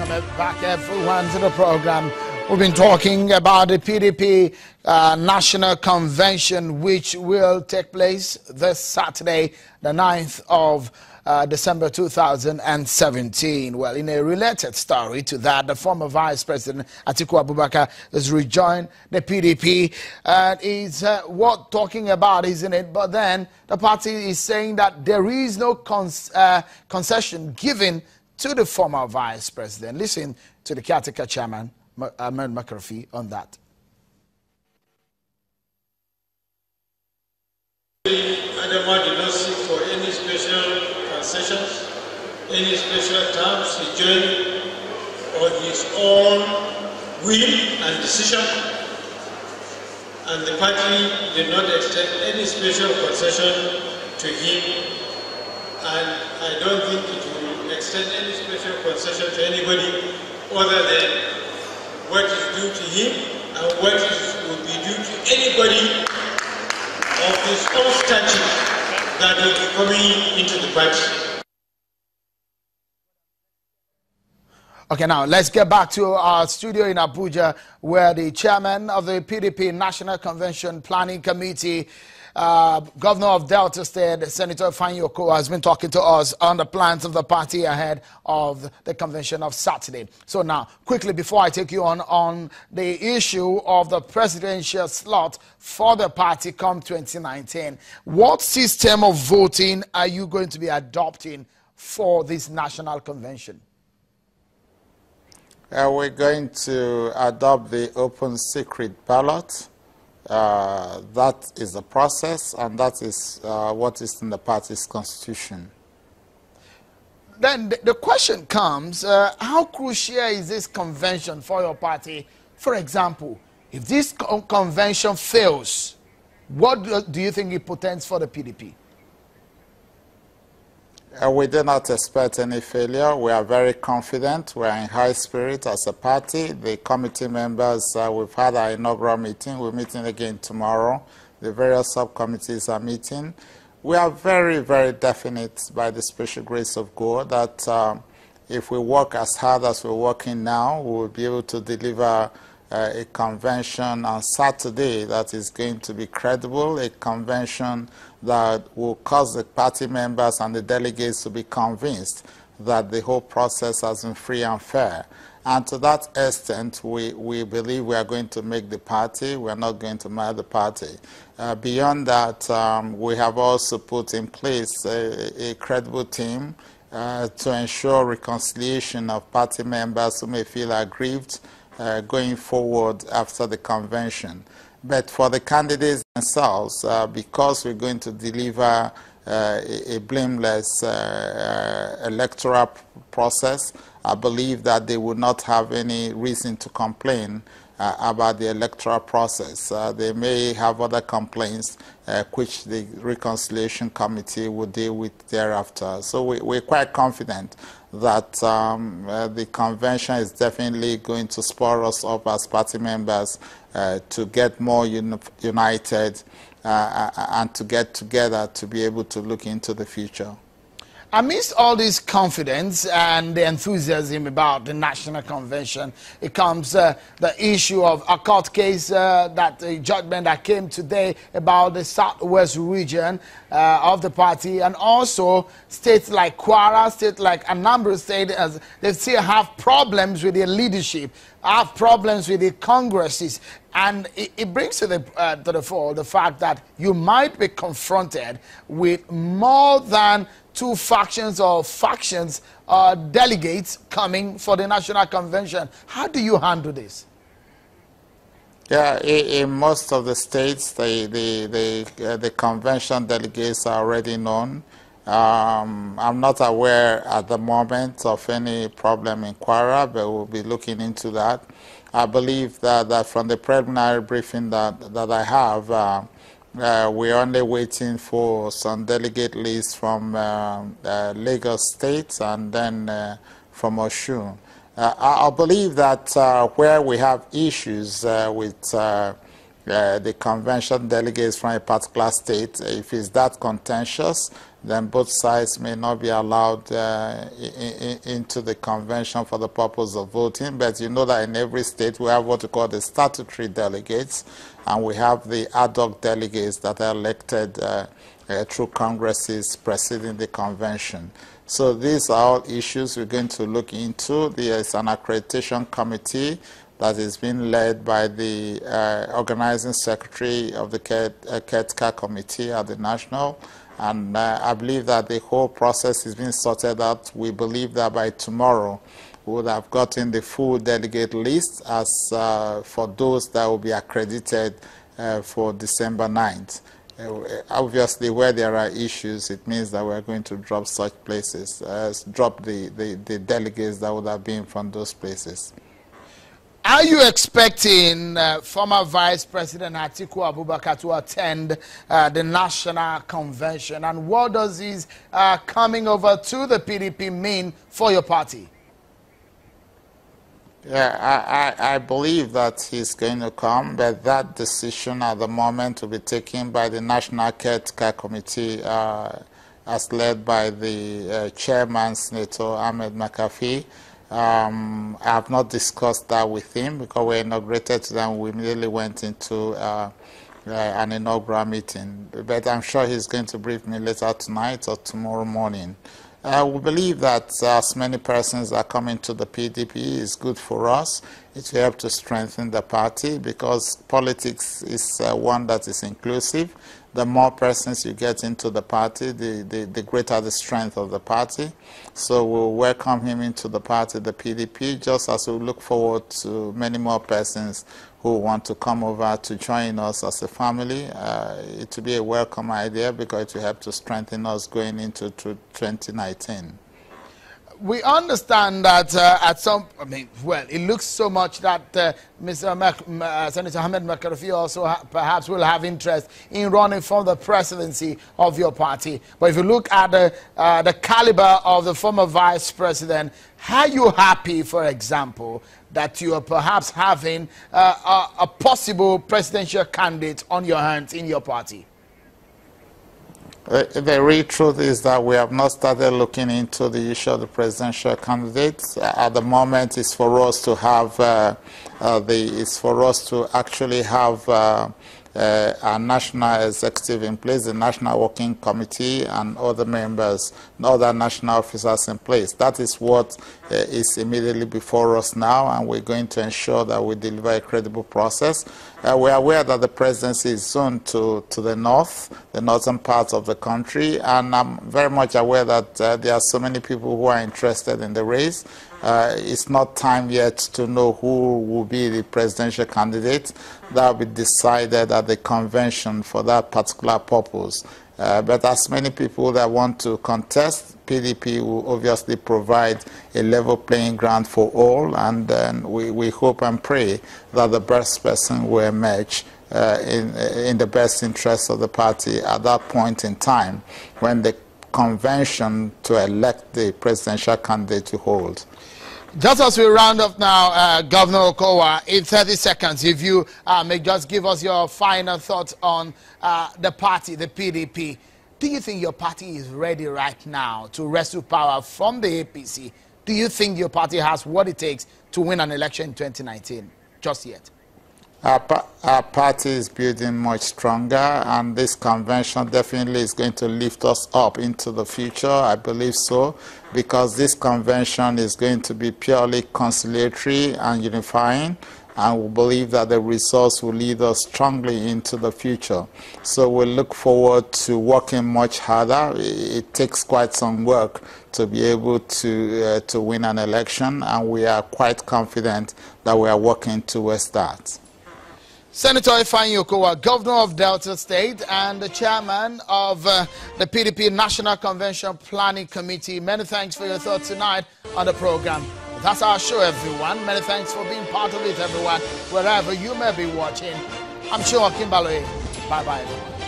Welcome back everyone to the program. We've been talking about the PDP National Convention, which will take place this Saturday, the 9th of December 2017. Well, in a related story to that, the former Vice President Atiku Abubakar has rejoined the PDP and is what talking about, isn't it? But then the party is saying that there is no concession given to the former Vice President. Listen to the caretaker chairman, Ahmed McAfee, on that. Adama did not seek for any special concessions, any special terms. He joined on his own will and decision, and the party did not extend any special concession to him, and I don't think it will extend any special concession to anybody other than what is due to him and what would be due to anybody of his own stature that will be coming into the party. Okay, now let's get back to our studio in Abuja, where the chairman of the PDP National Convention Planning Committee, Governor of Delta State, Senator Fanyoko, has been talking to us on the plans of the party ahead of the convention of Saturday. So now, quickly, before I take you on the issue of the presidential slot for the party come 2019, what system of voting are you going to be adopting for this national convention? We're going to adopt the open secret ballot. That is the process, and that is what is in the party's constitution. Then the question comes, how crucial is this convention for your party? For example, if this convention fails, what do you think it portends for the PDP? We do not expect any failure. We are very confident. We are in high spirit as a party. The committee members, we've had our inaugural meeting. We're meeting again tomorrow. The various subcommittees are meeting. We are very, very definite by the special grace of God that if we work as hard as we're working now, we will be able to deliver a convention on Saturday that is going to be credible, a convention that will cause the party members and the delegates to be convinced that the whole process has been free and fair. And to that extent, we believe we are going to make the party. We are not going to mar the party. Beyond that, we have also put in place a credible team to ensure reconciliation of party members who may feel aggrieved going forward after the convention. But for the candidates themselves, because we're going to deliver a blameless electoral process, I believe that they will not have any reason to complain about the electoral process. They may have other complaints which the Reconciliation Committee will deal with thereafter. So we're quite confident that the convention is definitely going to spur us up as party members to get more united and to get together to be able to look into the future. Amidst all this confidence and the enthusiasm about the National Convention, it comes the issue of a court case, that the judgment that came today about the Southwest region of the party, and also states like Kwara, states like Anambra State, as they still have problems with their leadership, have problems with the congresses. And it brings to the fore the fact that you might be confronted with more than two factions or delegates coming for the National Convention. How do you handle this? Yeah, in most of the states, the convention delegates are already known. I'm not aware at the moment of any problem in Kwara, but we'll be looking into that. I believe that from the preliminary briefing that I have, we're only waiting for some delegate lists from Lagos State and then from Osun. I believe that where we have issues with the convention delegates from a particular state, if it's that contentious, then both sides may not be allowed into the convention for the purpose of voting. But you know that in every state we have what we call the statutory delegates, and we have the ad hoc delegates that are elected through congresses preceding the convention. So these are all issues we're going to look into. There is an accreditation committee that is being led by the organizing secretary of the KETCA committee at the national. And I believe that the whole process is being sorted out. We believe that by tomorrow we would have gotten the full delegate list as for those that will be accredited for December 9th. Obviously, where there are issues, it means that we're going to drop such places, drop the delegates that would have been from those places. Are you expecting former Vice President Atiku Abubakar to attend the National Convention? And what does his coming over to the PDP mean for your party? Yeah, I believe that he's going to come, but that decision at the moment will be taken by the National KETCA Committee as led by the chairman, Senator Ahmed McAfee. I have not discussed that with him because we inaugurated them. We immediately went into an inaugural meeting. But I'm sure he's going to brief me later tonight or tomorrow morning. We believe that as many persons are coming to the PDP is good for us. It will help to strengthen the party because politics is one that is inclusive. The more persons you get into the party, the greater the strength of the party. So we'll welcome him into the party, the PDP, just as we look forward to many more persons who want to come over to join us as a family. It will be a welcome idea because it will help to strengthen us going into 2019. We understand that it looks so much that Senator Ahmed McAfee also perhaps will have interest in running for the presidency of your party. But if you look at the caliber of the former vice president, are you happy, for example, that you are perhaps having a possible presidential candidate on your hands in your party? The real truth is that we have not started looking into the issue of the presidential candidates. At the moment, it's for us to have actually have a national executive in place, the national working committee, and other members, other national officers in place. That is what is immediately before us now, and we're going to ensure that we deliver a credible process. We are aware that the presidency is zoned to the north, the northern part of the country, and I'm very much aware that there are so many people who are interested in the race. It's not time yet to know who will be the presidential candidate. That will be decided at the convention for that particular purpose. But as many people that want to contest, PDP will obviously provide a level playing ground for all, and we hope and pray that the best person will emerge in the best interest of the party at that point in time when the convention to elect the presidential candidate to hold. Just as we round up now, Governor Okowa, in 30 seconds, if you may just give us your final thoughts on the party, the PDP. Do you think your party is ready right now to wrestle power from the APC? Do you think your party has what it takes to win an election in 2019? Just yet. Our party is building much stronger, and this convention definitely is going to lift us up into the future. I believe so, because this convention is going to be purely conciliatory and unifying, and we believe that the results will lead us strongly into the future. So we look forward to working much harder. It takes quite some work to be able to win an election, and we are quite confident that we are working towards that. Senator Ifeanyi Okowa, Governor of Delta State and the Chairman of the PDP National Convention Planning Committee. Many thanks for your thoughts tonight on the program. That's our show, everyone. Many thanks for being part of it, everyone, wherever you may be watching. I'm sure Kimbaloe. Bye-bye, everyone.